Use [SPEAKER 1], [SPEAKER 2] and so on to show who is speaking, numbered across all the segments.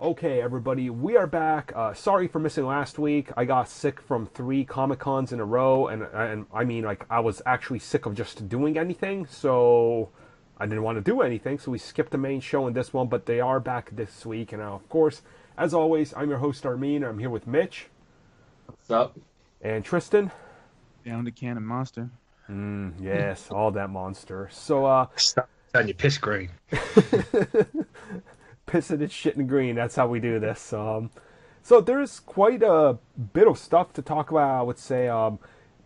[SPEAKER 1] Okay, everybody, we are back. Sorry for missing last week. I got sick from 3 Comic Cons in a row, and I mean, like, I was actually sick of just doing anything, so I didn't want to do anything, so we skipped the main show in this one, but they are back this week, and of course, as always, I'm your host, Armin, and I'm here with Mitch.
[SPEAKER 2] What's up?
[SPEAKER 1] And Tristan.
[SPEAKER 3] Down the cannon monster.
[SPEAKER 1] Yes, all that monster. So,
[SPEAKER 2] Stop on your piss green.
[SPEAKER 1] pissing and shitting green. That's how we do this. So there's quite a bit of stuff to talk about, I would say.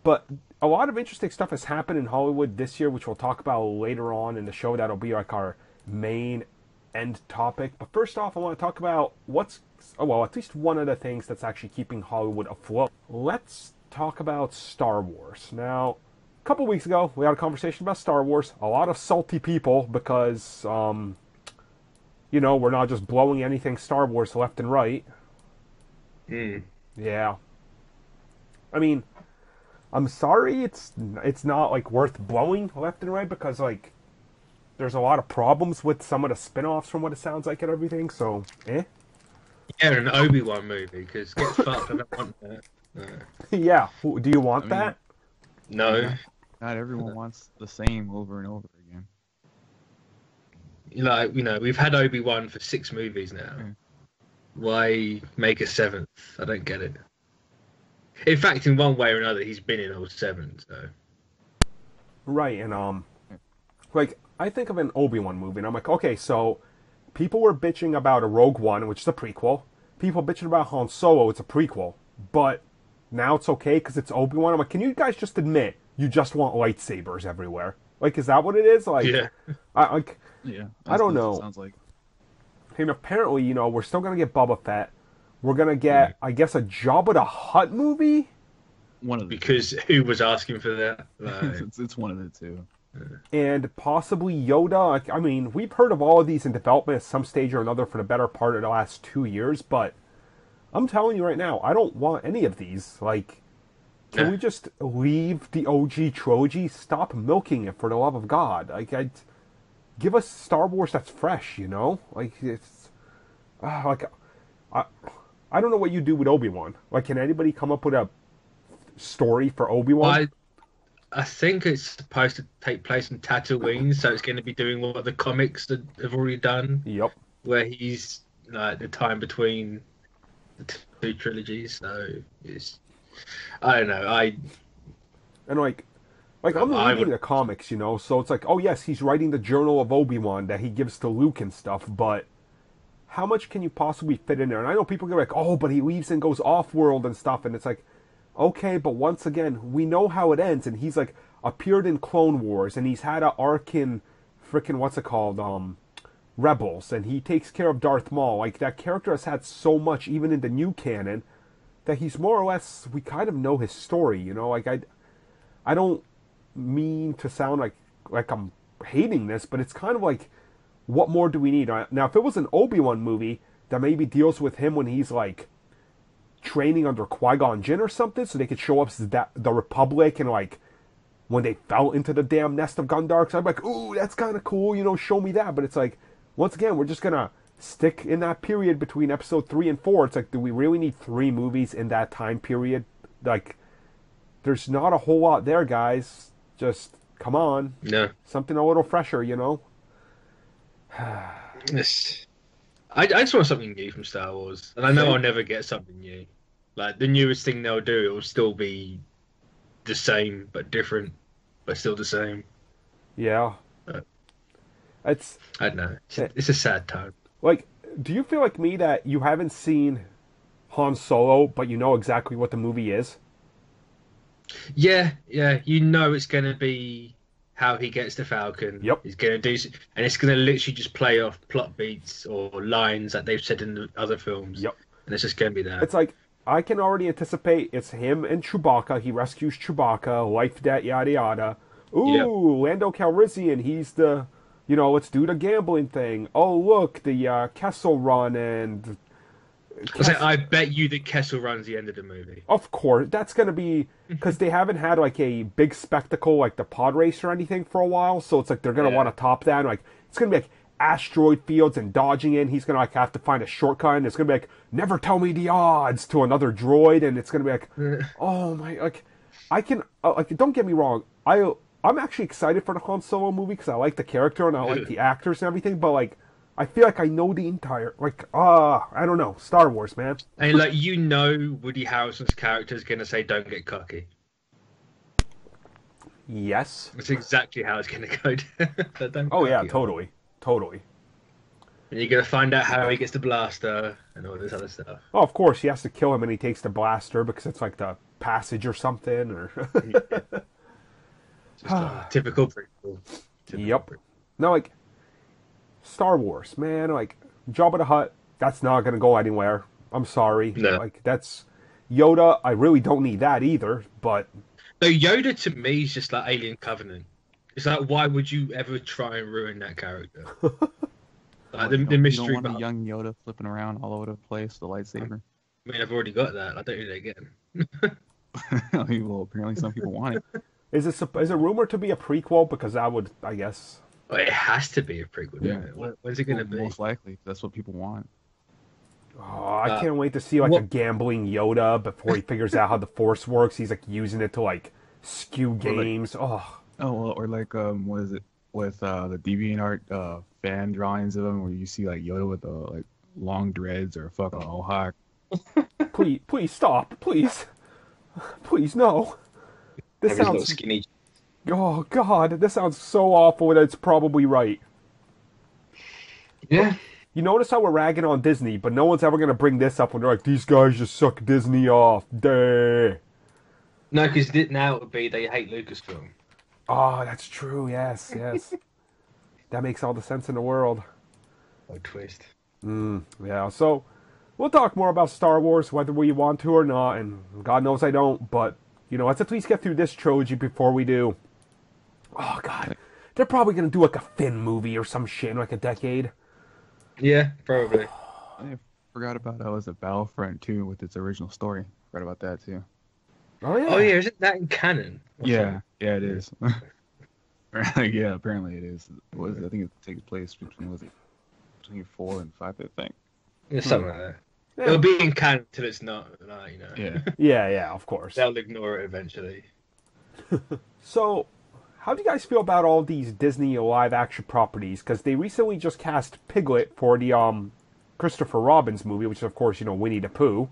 [SPEAKER 1] But a lot of interesting stuff has happened in Hollywood this year, which we'll talk about later on in the show. That'll be like our main end topic. But first off, I want to talk about at least one of the things that's actually keeping Hollywood afloat. Let's talk about Star Wars. Now, a couple weeks ago, we had a conversation about Star Wars. A lot of salty people because we're not just blowing anything Star Wars left and right. Yeah. I mean, I'm sorry it's not, like, worth blowing left and right because, like, there's a lot of problems with some of the spin-offs from what it sounds like and everything, so,
[SPEAKER 2] Yeah, an Obi-Wan movie, because get fucked, I don't want that. No.
[SPEAKER 1] Yeah, do you want that?
[SPEAKER 2] No.
[SPEAKER 3] Not everyone wants the same over and over again.
[SPEAKER 2] Like, we've had Obi-Wan for 6 movies now. Why make a 7th? I don't get it. In fact, in one way or another, he's been in all 7, so...
[SPEAKER 1] Right, and, like, I think of an Obi-Wan movie, and I'm like, okay, so people were bitching about a Rogue One, which is a prequel. People bitching about Han Solo, it's a prequel. But now it's okay because it's Obi-Wan. I'm like, can you guys just admit you just want lightsabers everywhere? Like, is that what it is? Like,
[SPEAKER 2] yeah.
[SPEAKER 1] I don't know.
[SPEAKER 3] Sounds like.
[SPEAKER 1] And apparently, we're still going to get Boba Fett. We're going to get, I guess, a Jabba the Hutt movie?
[SPEAKER 3] One of the
[SPEAKER 2] Because who was asking for that? Like...
[SPEAKER 3] it's one of the two.
[SPEAKER 1] And possibly Yoda. Like, I mean, we've heard of all of these in development at some stage or another for the better part of the last 2 years, but I'm telling you right now, I don't want any of these. Like, can we just leave the OG trilogy? Stop milking it, for the love of God. Like, give us Star Wars that's fresh, Like, it's... I don't know what you do with Obi-Wan. Like, can anybody come up with a story for Obi-Wan?
[SPEAKER 2] I think it's supposed to take place in Tatooine, so it's going to be doing what the comics have already done.
[SPEAKER 1] Yep.
[SPEAKER 2] Where he's, like, the time between the 2 trilogies, so it's... I don't know,
[SPEAKER 1] And, like I'm reading the comics, so it's like, oh yes, he's writing the Journal of Obi-Wan that he gives to Luke and stuff, but how much can you possibly fit in there? And I know people get like, oh, but he leaves and goes off-world and stuff, and it's like, okay, but once again, we know how it ends, and he's, like, appeared in Clone Wars, and he's had an arc in frickin' Rebels, and he takes care of Darth Maul. Like, that character has had so much, even in the new canon, that he's more or less, we kind of know his story, Like, I don't mean to sound like I'm hating this, but it's kind of like, what more do we need? Now, if it was an Obi-Wan movie that maybe deals with him when he's, like, training under Qui-Gon Jinn or something, so they could show up as the Republic and, like, when they fell into the damn nest of Gundarks, I'm like, ooh, that's kind of cool, show me that. But it's like, once again, we're just gonna stick in that period between episode 3 and 4. It's like, do we really need 3 movies in that time period? Like, there's not a whole lot there, guys. Just, come on.
[SPEAKER 2] No.
[SPEAKER 1] Something a little fresher,
[SPEAKER 2] Yes. I just want something new from Star Wars, and I know I'll never get something new. Like, the newest thing they'll do, it will still be the same, but different, but still the same.
[SPEAKER 1] Yeah.
[SPEAKER 2] But
[SPEAKER 1] I
[SPEAKER 2] don't know. It's a sad time.
[SPEAKER 1] Like, do you feel like me that you haven't seen Han Solo, but you know exactly what the movie is?
[SPEAKER 2] Yeah, it's going to be how he gets the Falcon.
[SPEAKER 1] Yep.
[SPEAKER 2] He's going to do, and it's going to literally just play off plot beats or lines that they've said in the other films.
[SPEAKER 1] Yep.
[SPEAKER 2] And it's just going to be that.
[SPEAKER 1] It's like, I can already anticipate it's him and Chewbacca. He rescues Chewbacca, life, debt, yada yada. Ooh,
[SPEAKER 2] Yep.
[SPEAKER 1] Lando Calrissian, he's the, let's do the gambling thing. Oh, look, the Kessel Run and...
[SPEAKER 2] I bet you that Kessel Run's the end of the movie.
[SPEAKER 1] Of course, that's going to be... Because they haven't had, like, a big spectacle like the pod race or anything for a while, so it's like they're going to want to top that. And, like, it's going to be like asteroid fields and dodging in. He's gonna like have to find a shortcut, and it's gonna be like, never tell me the odds to another droid, and it's gonna be like, oh my, like, I can, like, don't get me wrong, I'm actually excited for the Han Solo movie because I like the character and I like the actors and everything, but like, I feel like I know the entire, like, I don't know, Star Wars, man.
[SPEAKER 2] And like, you know, Woody Harrelson's character is gonna say, "Don't get cocky."
[SPEAKER 1] Yes.
[SPEAKER 2] That's exactly how it's gonna go.
[SPEAKER 1] Oh yeah, totally.
[SPEAKER 2] And you're gonna find out how he gets the blaster and all this other stuff.
[SPEAKER 1] Oh, of course, he has to kill him and he takes the blaster because it's like the passage or something, or...
[SPEAKER 2] Just a typical prequel.
[SPEAKER 1] Yep. No, like, Star Wars, man, like, Jabba the Hutt, that's not gonna go anywhere. I'm sorry.
[SPEAKER 2] No.
[SPEAKER 1] Like, that's... Yoda, I really don't need that either, but...
[SPEAKER 2] No, Yoda to me is just like Alien Covenant. It's like, why would you ever try and ruin that character? Like, the mystery.
[SPEAKER 3] You don't want a young Yoda flipping around all over the place, the lightsaber.
[SPEAKER 2] I mean, I've already got that. I don't need it again.
[SPEAKER 3] Well, apparently some people want it.
[SPEAKER 1] Is it rumored to be a prequel? Because that would, I guess...
[SPEAKER 2] Well, it has to be a prequel, doesn't it? When's it going to be?
[SPEAKER 3] Most likely. That's what people want.
[SPEAKER 1] Oh, I can't wait to see like a gambling Yoda before he figures out how the Force works. He's like using it to like skew games.
[SPEAKER 3] Or like what is it with the DeviantArt fan drawings of him where you see like Yoda with like long dreads or fucking mohawk.
[SPEAKER 1] Please stop, please no. This sounds
[SPEAKER 2] skinny.
[SPEAKER 1] Oh God, this sounds so awful that it's probably right.
[SPEAKER 2] Yeah.
[SPEAKER 1] You notice how we're ragging on Disney, but no one's ever going to bring this up when they're like, these guys just suck Disney off. Duh.
[SPEAKER 2] No, because now it would be they hate Lucasfilm.
[SPEAKER 1] Oh, that's true. Yes. That makes all the sense in the world.
[SPEAKER 2] Oh, twist.
[SPEAKER 1] Yeah, so we'll talk more about Star Wars, whether we want to or not, and God knows I don't, but, you know, let's at least get through this trilogy before we do. Oh, God. They're probably going to do like a Finn movie or some shit in like a decade.
[SPEAKER 2] Yeah, probably.
[SPEAKER 3] I forgot about was it Battlefront 2 with its original story. Forgot about that too.
[SPEAKER 1] Oh yeah.
[SPEAKER 2] Oh yeah, isn't that in canon?
[SPEAKER 3] Yeah, it is. Yeah, apparently it is. I think it takes place between 4 and 5, I think.
[SPEAKER 2] Yeah, something like that.
[SPEAKER 1] Yeah.
[SPEAKER 2] It'll be in canon until it's not, you know.
[SPEAKER 3] Yeah.
[SPEAKER 1] Yeah, of course.
[SPEAKER 2] They'll ignore it eventually.
[SPEAKER 1] So, how do you guys feel about all these Disney live-action properties? Because they recently just cast Piglet for the Christopher Robin's movie, which is, of course, you know, Winnie the Pooh.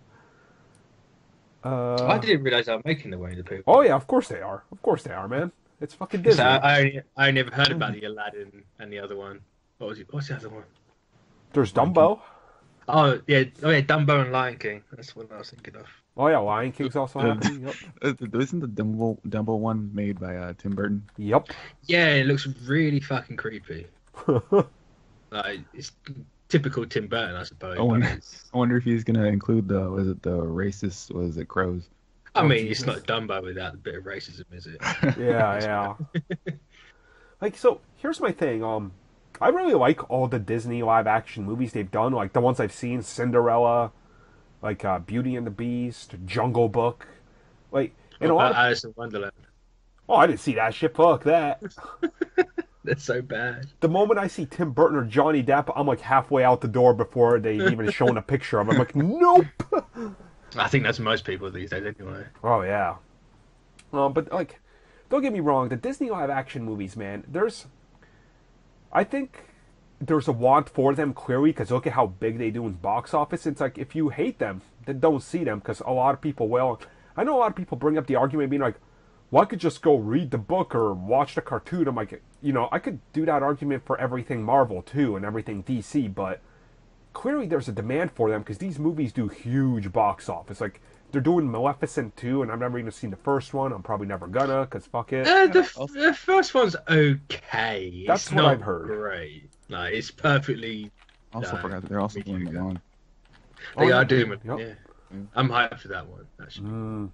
[SPEAKER 2] I didn't realize they were making the Winnie the Pooh.
[SPEAKER 1] Oh, yeah, of course they are. Of course they are, man. It's fucking Disney.
[SPEAKER 2] So I never heard about the Aladdin and the other one. What's the other one?
[SPEAKER 1] There's Dumbo.
[SPEAKER 2] Oh, yeah, Dumbo and Lion King. That's what I was thinking of.
[SPEAKER 1] Oh, yeah, Lion King's also happening. Yep.
[SPEAKER 3] Isn't the Dumbo one made by Tim Burton?
[SPEAKER 1] Yep.
[SPEAKER 2] Yeah, it looks really fucking creepy. Like, it's typical Tim Burton, I suppose.
[SPEAKER 3] I wonder if he's gonna include the racist crows.
[SPEAKER 2] I mean, Jesus. It's not Dumbo without a bit of racism, is it?
[SPEAKER 1] Yeah. Like, so here's my thing. I really like all the Disney live action movies they've done, like the ones I've seen, Cinderella, like Beauty and the Beast, Jungle Book, like
[SPEAKER 2] and a lot of Alice in Wonderland.
[SPEAKER 1] Oh, I didn't see that shit. Fuck that.
[SPEAKER 2] That's so bad.
[SPEAKER 1] The moment I see Tim Burton or Johnny Depp, I'm like halfway out the door before they've even shown a picture of him. I'm like, nope.
[SPEAKER 2] I think that's most people these days anyway.
[SPEAKER 1] Oh yeah. But like, don't get me wrong, the Disney live action movies, man. I think there's a want for them clearly because look at how big they do in box office. It's like if you hate them, then don't see them because a lot of people will. I know a lot of people bring up the argument being like, well, I could just go read the book or watch the cartoon. I'm like, you know, I could do that argument for everything Marvel too and everything DC, but clearly there's a demand for them because these movies do huge box office. Like, they're doing Maleficent 2, and I've never even seen the first one. I'm probably never gonna, because fuck it.
[SPEAKER 2] The first one's okay.
[SPEAKER 1] That's
[SPEAKER 2] it's
[SPEAKER 1] what
[SPEAKER 2] not
[SPEAKER 1] I've heard.
[SPEAKER 2] Great. Like, it's perfectly...
[SPEAKER 3] I also forgot that they're also doing Mulan.
[SPEAKER 2] They are doing it,
[SPEAKER 1] yep.
[SPEAKER 2] yeah. I'm hyped for that one, actually.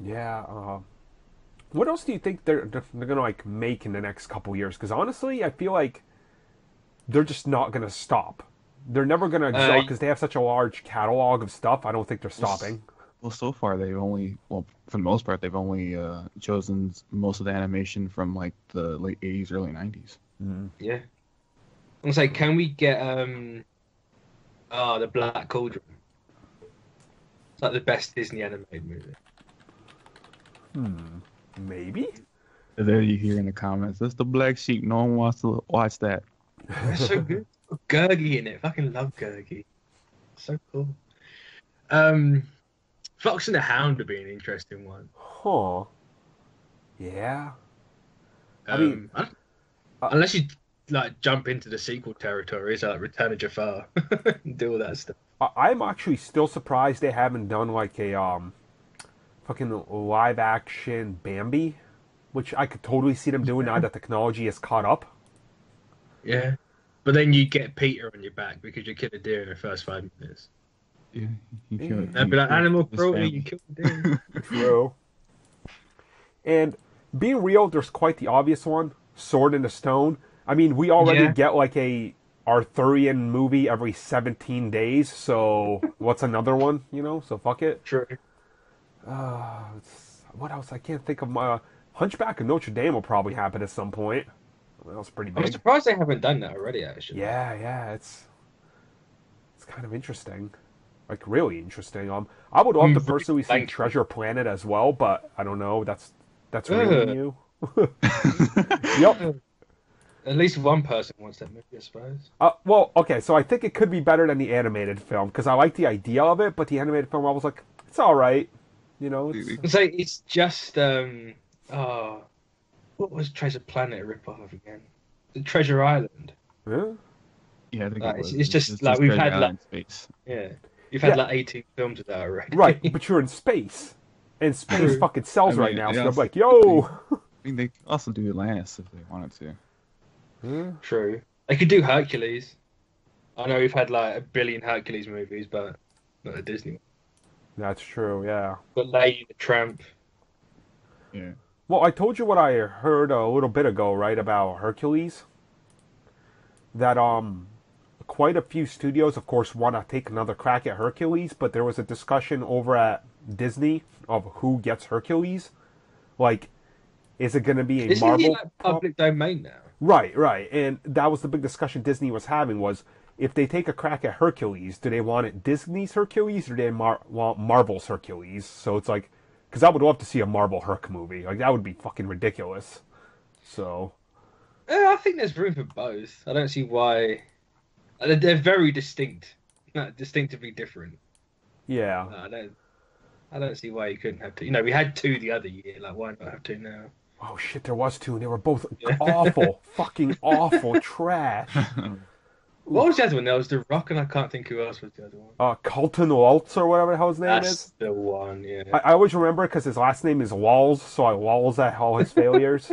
[SPEAKER 1] Yeah. What else do you think they're gonna like make in the next couple years? Because honestly, I feel like they're just not gonna stop. They're never gonna exhaust because they have such a large catalog of stuff. I don't think they're stopping.
[SPEAKER 3] Well, so far for the most part, they've only chosen most of the animation from like the late '80s, early '90s.
[SPEAKER 2] Yeah. I'm saying, can we get the Black Cauldron? It's like the best Disney animated movie.
[SPEAKER 1] Maybe.
[SPEAKER 3] And then you hear in the comments, "That's the Black Sheep. No one wants to watch that."
[SPEAKER 2] It's so good. Gurgi in it. Fucking love Gurgi. So cool. Fox and the Hound would be an interesting one.
[SPEAKER 1] Huh. Yeah. I mean,
[SPEAKER 2] unless you like jump into the sequel territory, so like Return of Jafar, and do all that stuff.
[SPEAKER 1] I'm actually still surprised they haven't done like a fucking live action Bambi, which I could totally see them doing now that technology is caught up.
[SPEAKER 2] Yeah, but then you get Peter on your back because you killed a deer in the first 5 minutes.
[SPEAKER 3] Yeah,
[SPEAKER 2] That'd be like animal cruelty. You killed a deer.
[SPEAKER 1] True. And being real, there's quite the obvious one: Sword in the Stone. I mean, we already get like a Arthurian movie every 17 days, so what's another one? You know, so fuck it.
[SPEAKER 2] True.
[SPEAKER 1] What else? I can't think of my Hunchback of Notre Dame will probably happen at some point. That was pretty big.
[SPEAKER 2] I'm surprised they haven't done that already. Actually.
[SPEAKER 1] Yeah, it's kind of interesting, like really interesting. I would love to personally see Treasure Planet as well, but I don't know. That's really new. Yep.
[SPEAKER 2] At least one person wants that movie, I suppose.
[SPEAKER 1] Well, okay, so I think it could be better than the animated film because I like the idea of it, but the animated film I was like, it's all right, you know.
[SPEAKER 2] It's just what was Treasure Planet a rip-off of again? The Treasure Island.
[SPEAKER 1] Yeah.
[SPEAKER 3] Yeah, I think
[SPEAKER 2] it's just like we've had like
[SPEAKER 3] space.
[SPEAKER 2] Yeah, you've had like 18 films of that already.
[SPEAKER 1] Right, but you're in space, and space fucking sells right now. So I'm like,
[SPEAKER 3] yo. I mean, they also do Atlantis if they wanted to.
[SPEAKER 2] True. They could do Hercules. I know we've had like 1 billion Hercules movies, but not a Disney one.
[SPEAKER 1] That's true, yeah.
[SPEAKER 2] But Lady the Tramp.
[SPEAKER 3] Yeah.
[SPEAKER 1] Well, I told you what I heard a little bit ago, right, about Hercules. That quite a few studios, of course, want to take another crack at Hercules, but there was a discussion over at Disney of who gets Hercules. Like, is it going to be a Marvel?
[SPEAKER 2] Isn't he like public domain now?
[SPEAKER 1] Right. And that was the big discussion Disney was having was, if they take a crack at Hercules, do they want it Disney's Hercules or do they want Marvel's Hercules? So it's like, because I would love to see a Marvel Herc movie. Like, that would be fucking ridiculous. So.
[SPEAKER 2] I think there's room for both. I don't see why. They're very distinct. Distinctively different.
[SPEAKER 1] Yeah.
[SPEAKER 2] I don't see why you couldn't have two. You know, we had 2 the other year. Like, why not have 2 now?
[SPEAKER 1] Oh shit, there was 2, and they were both awful, fucking awful trash.
[SPEAKER 2] What was the other one? There was The Rock, and I can't think who else was the other one.
[SPEAKER 1] Colton Waltz or whatever the hell his name
[SPEAKER 2] That's
[SPEAKER 1] is.
[SPEAKER 2] the one, yeah.
[SPEAKER 1] I always remember because his last name is Walls, so I walls at all his failures.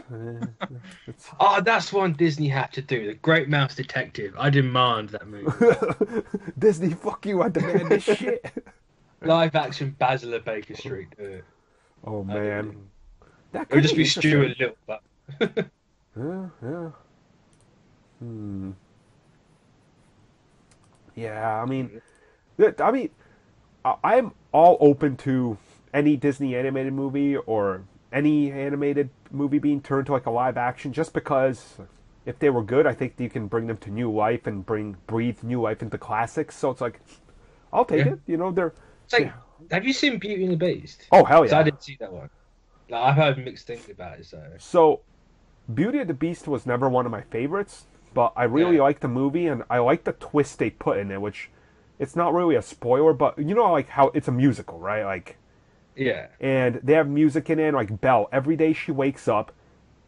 [SPEAKER 2] Oh, that's one Disney had to do. The Great Mouse Detective. I demand that movie.
[SPEAKER 1] Disney, fuck you! I demand this shit.
[SPEAKER 2] Live action Basil of Baker Street.
[SPEAKER 1] Oh man.
[SPEAKER 2] That could just be Stuart Little, but
[SPEAKER 1] yeah. Yeah, I mean, I'm all open to any Disney animated movie or any animated movie being turned to like a live action, just because if they were good, I think you can bring them to new life and breathe new life into classics. So it's like, I'll take it. You know, they're.
[SPEAKER 2] It's like, have you seen Beauty and the Beast?
[SPEAKER 1] Oh hell yeah!
[SPEAKER 2] I didn't see that one. Like, I've heard mixed things about it.
[SPEAKER 1] So, Beauty and the Beast was never one of my favorites, but I really liked the movie, and I like the twist they put in it, which it's not really a spoiler, but you know, like how it's a musical, right? Like,
[SPEAKER 2] yeah.
[SPEAKER 1] And they have music in it, like Belle. Every day she wakes up,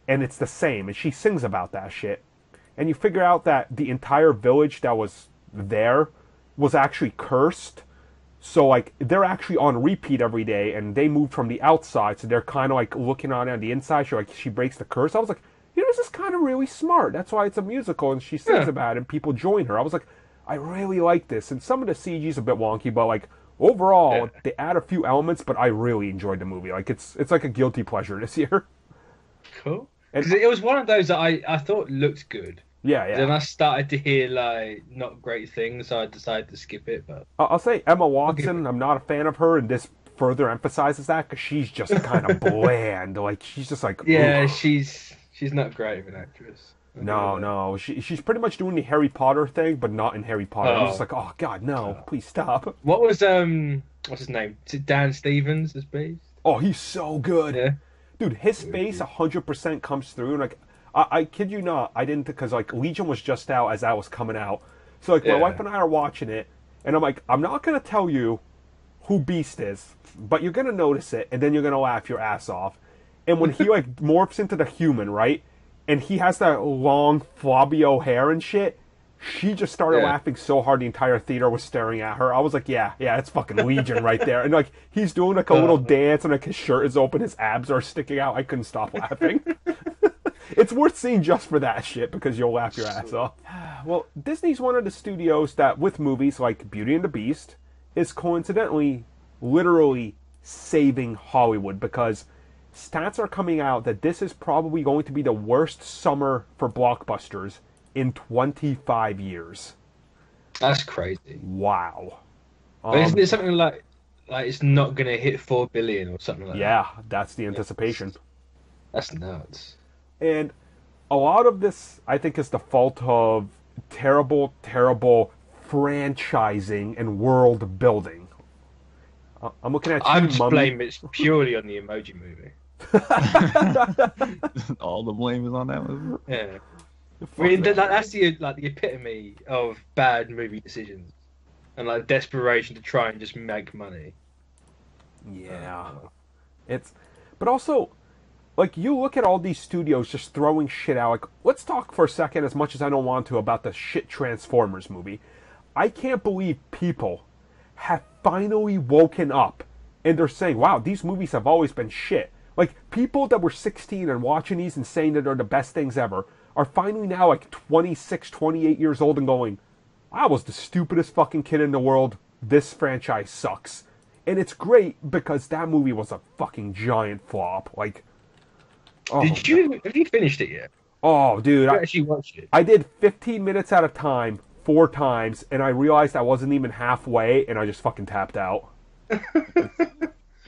[SPEAKER 1] and it's the same, and she sings about that shit. And you figure out that the entire village that was there was actually cursed. So, like, they're actually on repeat every day, and they moved from the outside, so they're kind of, like, looking on the inside. She breaks the curse. I was like, you know, this is kind of really smart. That's why it's a musical, and she sings about it, and people join her. I was like, I really like this. And some of the CG's a bit wonky, but, like, overall, they add a few elements, but I really enjoyed the movie. Like, it's like a guilty pleasure this year.
[SPEAKER 2] Cool. Because it was one of those that I thought looked good.
[SPEAKER 1] Yeah.
[SPEAKER 2] Then I started to hear like not great things, so I decided to skip it. But
[SPEAKER 1] I'll say Emma Watson. I'm not a fan of her, and this further emphasizes that because she's just kind of bland. Like she's just like
[SPEAKER 2] she's not great of an actress.
[SPEAKER 1] No. She's pretty much doing the Harry Potter thing, but not in Harry Potter. I'm just like, oh god, no, please stop.
[SPEAKER 2] What was what's his name? Is it Dan Stevens as Beast?
[SPEAKER 1] Oh, he's so good.
[SPEAKER 2] Yeah.
[SPEAKER 1] Dude, his face 100% comes through, and like, I kid you not, I didn't, because like Legion was just out as that was coming out, so like my wife and I are watching it, and I'm like, I'm not gonna tell you who Beast is, but you're gonna notice it, and then you're gonna laugh your ass off. And when he like morphs into the human, right, and he has that long Fabio hair and shit, she just started laughing so hard the entire theater was staring at her. I was like, yeah, it's fucking Legion right there. And like he's doing like a little dance, and like his shirt is open, his abs are sticking out. I couldn't stop laughing. It's worth seeing just for that shit, because you'll laugh your ass off. Well, Disney's one of the studios that, with movies like Beauty and the Beast, is coincidentally, literally saving Hollywood, because stats are coming out that this is probably going to be the worst summer for blockbusters in 25 years.
[SPEAKER 2] That's crazy.
[SPEAKER 1] Wow.
[SPEAKER 2] But isn't it something like it's not going to hit 4 billion or something like that?
[SPEAKER 1] Yeah, that's the anticipation.
[SPEAKER 2] That's nuts.
[SPEAKER 1] And a lot of this, I think, is the fault of terrible franchising and world building. I'm looking at you,
[SPEAKER 2] I would
[SPEAKER 1] Mummy.
[SPEAKER 2] blame it purely on the Emoji Movie.
[SPEAKER 3] All the blame is on that movie.
[SPEAKER 2] Yeah. I mean, that's the epitome of bad movie decisions, and like desperation to try and just make money.
[SPEAKER 1] Yeah. But also, like, you look at all these studios just throwing shit out. Like, let's talk for a second, as much as I don't want to, about the shit Transformers movie. I can't believe people have finally woken up and they're saying, wow, these movies have always been shit. Like, people that were 16 and watching these and saying that they're the best things ever are finally now like 26, 28 years old and going, I was the stupidest fucking kid in the world. This franchise sucks. And it's great because that movie was a fucking giant flop. Like, oh,
[SPEAKER 2] have you finished it yet?
[SPEAKER 1] Oh, dude.
[SPEAKER 2] I actually watched it.
[SPEAKER 1] I did 15 minutes at a time, 4 times, and I realized I wasn't even halfway, and I just fucking tapped out.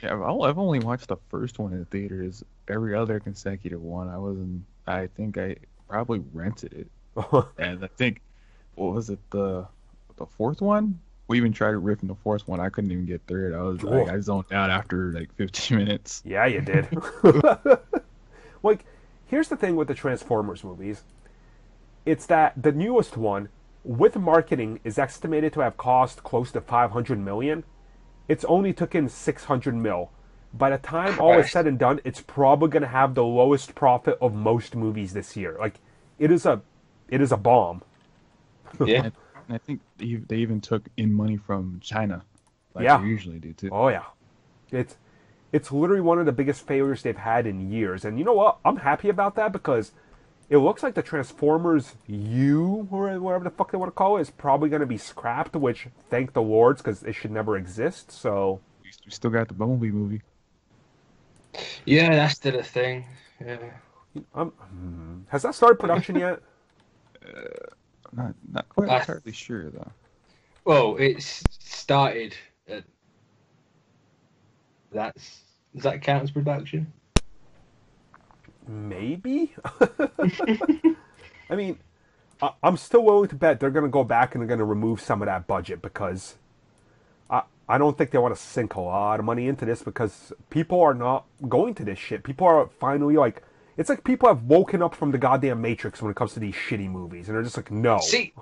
[SPEAKER 3] Yeah, I've only watched the first one in the theaters. Every other consecutive one, I think I probably rented it. And I think, what was it, the fourth one? We even tried ripping the fourth one. I couldn't even get through it. I was like, I zoned out after like 15 minutes.
[SPEAKER 1] Yeah, you did. Like, here's the thing with the Transformers movies. It's that the newest one, with marketing, is estimated to have cost close to $500 million. It's only took in $600 million. By the time all is said and done, it's probably going to have the lowest profit of most movies this year. Like, it is a bomb.
[SPEAKER 2] Yeah.
[SPEAKER 3] And I think they even took in money from China, like
[SPEAKER 1] Yeah.
[SPEAKER 3] they usually do too.
[SPEAKER 1] Oh, yeah. It's literally one of the biggest failures they've had in years. And you know what? I'm happy about that, because it looks like the Transformers U, or whatever the fuck they want to call it, is probably going to be scrapped, which, thank the lords, because it should never exist, so...
[SPEAKER 3] We still got the Bumblebee movie.
[SPEAKER 2] Yeah, that's still a thing. Yeah.
[SPEAKER 1] Has that started production yet?
[SPEAKER 3] Not quite entirely sure though.
[SPEAKER 2] Well, it's started. Does that count as production?
[SPEAKER 1] Maybe? I mean, I'm still willing to bet they're going to go back and they're going to remove some of that budget, because I don't think they want to sink a lot of money into this, because people are not going to this shit. People are finally like, it's like people have woken up from the goddamn Matrix when it comes to these shitty movies, and they're just like, no.
[SPEAKER 2] See,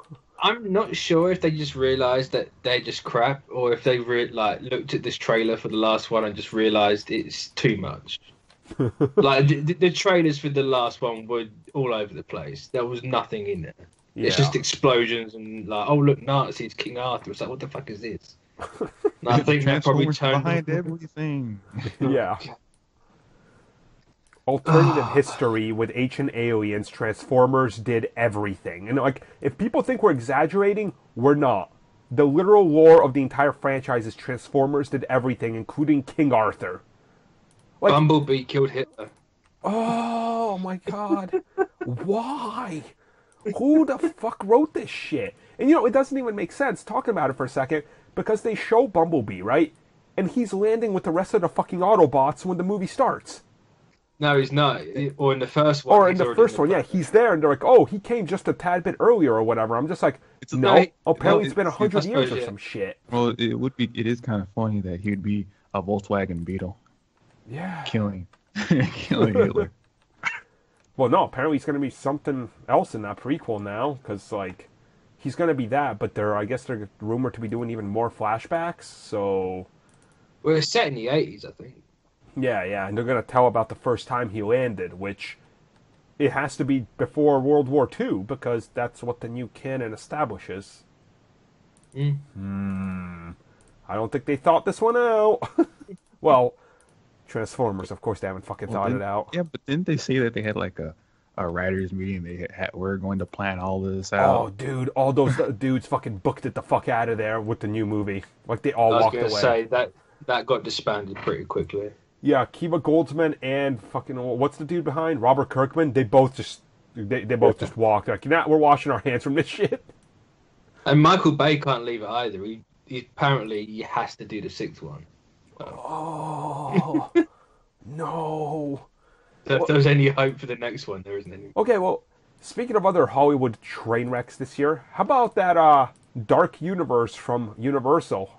[SPEAKER 2] I'm not sure if they just realised that they're just crap, or if they looked at this trailer for the last one and just realised it's too much. Like the trailers for the last one were all over the place. There was nothing in there.
[SPEAKER 1] Yeah.
[SPEAKER 2] It's just explosions and like, oh look, Nazis, King Arthur. It's like, what the fuck is this? And I think that probably turned
[SPEAKER 3] behind everything.
[SPEAKER 1] Yeah. Alternative history with ancient aliens, Transformers did everything. And like, if people think we're exaggerating, we're not. The literal lore of the entire franchise is Transformers did everything, including King Arthur. Like,
[SPEAKER 2] Bumblebee killed Hitler.
[SPEAKER 1] oh my god. Why? Who the fuck wrote this shit? And you know, it doesn't even make sense, talking about it for a second, because they show Bumblebee, right? And he's landing with the rest of the fucking Autobots when the movie starts.
[SPEAKER 2] No, he's not. Or in the first one.
[SPEAKER 1] Or in
[SPEAKER 2] he's
[SPEAKER 1] the
[SPEAKER 2] already
[SPEAKER 1] first one, yeah, he's there, and they're like, oh, he came just a tad bit earlier or whatever. I'm just like, no,
[SPEAKER 2] no,
[SPEAKER 1] apparently
[SPEAKER 2] well,
[SPEAKER 1] it's been 100
[SPEAKER 3] I
[SPEAKER 1] years
[SPEAKER 2] suppose,
[SPEAKER 1] or
[SPEAKER 2] yeah.
[SPEAKER 1] some shit.
[SPEAKER 3] Well, it is kind of funny that he'd be a Volkswagen Beetle
[SPEAKER 1] Yeah.
[SPEAKER 3] killing Hitler.
[SPEAKER 1] Well, no, apparently he's going to be something else in that prequel now, because, like, he's going to be that, but I guess they're rumored to be doing even more flashbacks, so...
[SPEAKER 2] Well, it's set in the 80s, I think.
[SPEAKER 1] Yeah, and they're going to tell about the first time he landed, which it has to be before World War II, because that's what the new canon establishes. I don't think they thought this one out. Well, Transformers, of course, they haven't fucking thought it out.
[SPEAKER 3] Yeah, but didn't they say that they had like a writers meeting? We're going to plan all this out.
[SPEAKER 1] Oh, dude, all those dudes fucking booked it the fuck out of there with the new movie. Like, they all walked away.
[SPEAKER 2] I was going to say, that got disbanded pretty quickly.
[SPEAKER 1] Yeah, Kiva Goldsman and fucking, what's the dude behind? Robert Kirkman. They both just just walked. Like, nah, we're washing our hands from this shit.
[SPEAKER 2] And Michael Bay can't leave it either. He apparently has to do the sixth one.
[SPEAKER 1] Oh, no.
[SPEAKER 2] So if there's any hope for the next one, there isn't any.
[SPEAKER 1] Okay, well, speaking of other Hollywood train wrecks this year, how about that Dark Universe from Universal?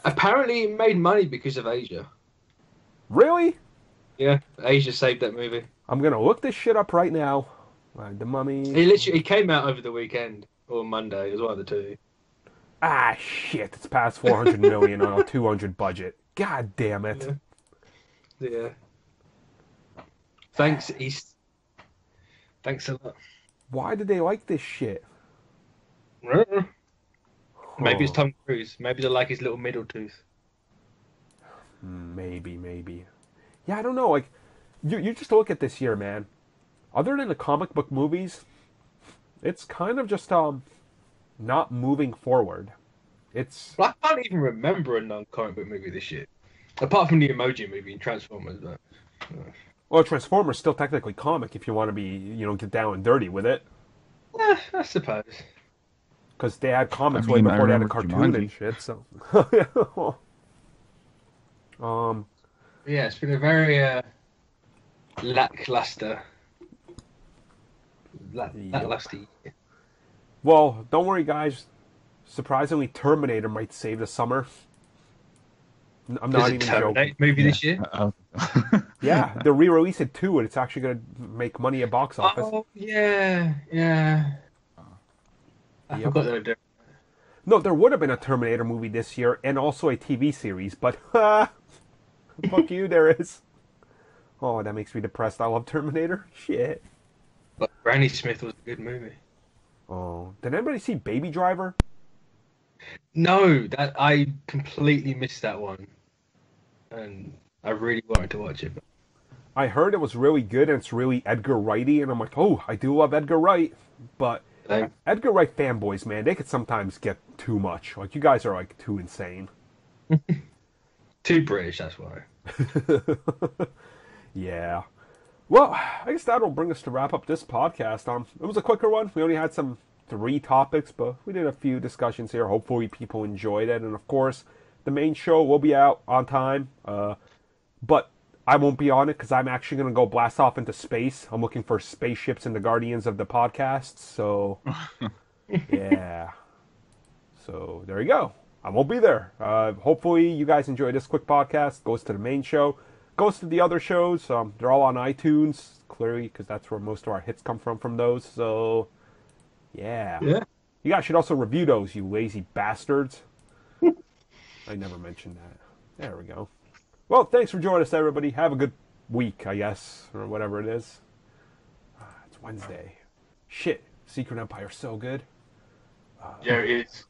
[SPEAKER 2] Apparently it made money because of Asia.
[SPEAKER 1] Really?
[SPEAKER 2] Yeah, Asia saved that movie.
[SPEAKER 1] I'm gonna look this shit up right now. The Mummy.
[SPEAKER 2] It came out over the weekend or Monday. It was one of the two.
[SPEAKER 1] Ah, shit! It's past 400 million on a 200 budget. God damn it!
[SPEAKER 2] Yeah. Thanks, East. Thanks a lot.
[SPEAKER 1] Why did they like this shit?
[SPEAKER 2] Maybe it's Tom Cruise. Maybe they like his little middle tooth.
[SPEAKER 1] Maybe. Yeah, I don't know. Like, you just look at this year, man. Other than the comic book movies, it's kind of just not moving forward.
[SPEAKER 2] Well, I can't even remember a non-comic book movie this year, apart from the Emoji Movie and Transformers. But
[SPEAKER 1] well, Transformers still technically comic if you want to be, get down and dirty with it.
[SPEAKER 2] I suppose.
[SPEAKER 1] Because they had comics way before they had a cartoon and shit. So.
[SPEAKER 2] Yeah, it's been a very lackluster. Lackluster.
[SPEAKER 1] Well, don't worry, guys. Surprisingly, Terminator might save the summer. I'm not even joking.
[SPEAKER 2] Movie this year?
[SPEAKER 1] Yeah, they're re-releasing 2, and it's actually going to make money at box office.
[SPEAKER 2] Oh, yeah. I forgot they were doing.
[SPEAKER 1] No, there would have been a Terminator movie this year, and also a TV series, but fuck you, there is. Oh, that makes me depressed. I love Terminator. Shit.
[SPEAKER 2] But Granny Smith was a good movie.
[SPEAKER 1] Oh, did anybody see Baby Driver?
[SPEAKER 2] No, that I completely missed that one, and I really wanted to watch it.
[SPEAKER 1] I heard it was really good, and it's really Edgar Wrighty, and I'm like, oh, I do love Edgar Wright, but Edgar Wright fanboys, man, they could sometimes get too much. Like, you guys are like too insane.
[SPEAKER 2] Too British, that's why.
[SPEAKER 1] Yeah. Well, I guess that'll bring us to wrap up this podcast. It was a quicker one. We only had 3 topics, but we did a few discussions here. Hopefully people enjoyed it. And of course, the main show will be out on time. But I won't be on it because I'm actually going to go blast off into space. I'm looking for spaceships and the Guardians of the podcast. So, yeah. So, there you go. I won't be there. Hopefully you guys enjoy this quick podcast. Goes to the main show. Goes to the other shows. They're all on iTunes, clearly, because that's where most of our hits come from those. So, yeah. You guys should also review those, you lazy bastards. I never mentioned that. There we go. Well, thanks for joining us, everybody. Have a good week, I guess, or whatever it is. It's Wednesday. Shit, Secret Empire's so good.
[SPEAKER 2] Yeah, it is.